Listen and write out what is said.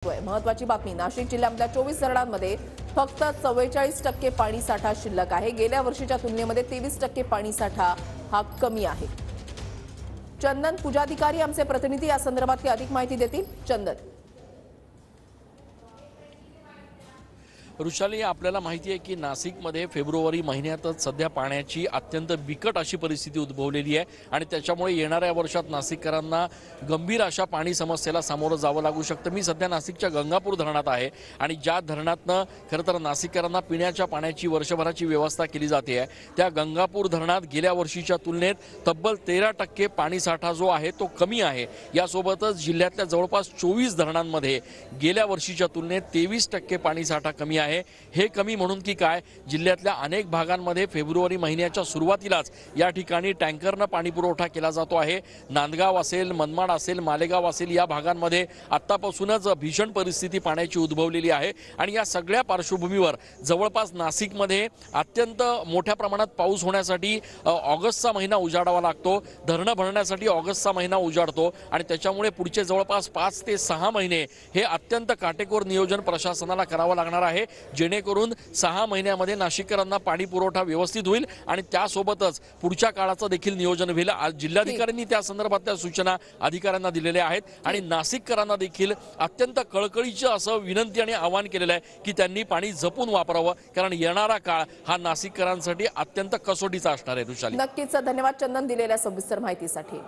महत्त्वाची बातमी, नाशिक जिल्ह्यातल्या 24 धरणांमध्ये फक्त 44% पाणी साठा शिल्लक आहे। गेल्या वर्षीच्या तुलनेमध्ये 23% पाणी साठा हा कमी आहे। चंदन पूजाधिकारी आमचे प्रतिनिधी या संदर्भातली अधिक माहिती देतील। चंदन, वृषाली, आपल्याला माहिती आहे की नाशिकमध्ये फेब्रुवारी महिन्यातच सध्या पाण्याची अत्यंत बिकट अशी परिस्थिती उद्भवलेली आहे आणि त्याच्यामुळे येणाऱ्या वर्षात नाशिककरांना गंभीर अशा पाणी समस्येला सामोरं जावं लागू शकतं। मी सध्या नाशिकच्या गंगापूर धरणात आहे आणि ज्या धरणातनं खरं तर नाशिककरांना पिण्याच्या पाण्याची वर्षभराची व्यवस्था केली जाते आहे, त्या गंगापूर धरणात गेल्या वर्षीच्या तुलनेत तब्बल 13% पाणीसाठा जो आहे तो कमी आहे। यासोबतच जिल्ह्यातल्या जवळपास 24 धरणांमध्ये गेल्या वर्षीच्या तुलनेत 23% पाणीसाठा कमी आहे। हे कमी म्हणून की काय, जिल्ह्यातल्या अनेक भागांमध्ये फेब्रुवारी महिन्याच्या सुरुवातीलाच या ठिकाणी टँकरनं पाणी पुरवठा केला जातो आहे। नांदगाव असेल, मनमाड असेल, मालेगाव असेल या भागांमध्ये आत्तापासूनच भीषण परिस्थिती पाण्याची उद्भवलेली आहे आणि या सगळ्या पार्श्वभूमीवर जवळपास नाशिकमध्ये अत्यंत मोठ्या प्रमाणात पाऊस होण्यासाठी ऑगस्टचा महिना उजाडावा लागतो। धरणं भरण्यासाठी ऑगस्टचा महिना उजाडतो आणि त्याच्यामुळे पुढचे जवळपास 5 ते 6 महिने हे अत्यंत काटेकोर नियोजन प्रशासनाला करावं लागणार आहे, जेणेकरून 6 महिन्यामध्ये नाशिककरांना पाणी पुरवठा व्यवस्थित होईल आणि त्यासोबतच पुढच्या काळाचं देखील नियोजन होईल। आज जिल्हाधिकाऱ्यांनी त्या संदर्भातल्या सूचना अधिकाऱ्यांना दिलेल्या आहेत आणि नाशिककरांना देखील अत्यंत कळकळीचं असं विनंती आणि आवाहन केलेलं आहे की त्यांनी पाणी जपून वापरावं, कारण येणारा काळ हा नाशिककरांसाठी अत्यंत कसोटीचा असणार आहे। ऋषाली, नक्कीच धन्यवाद चंदन दिलेल्या सविस्तर माहितीसाठी।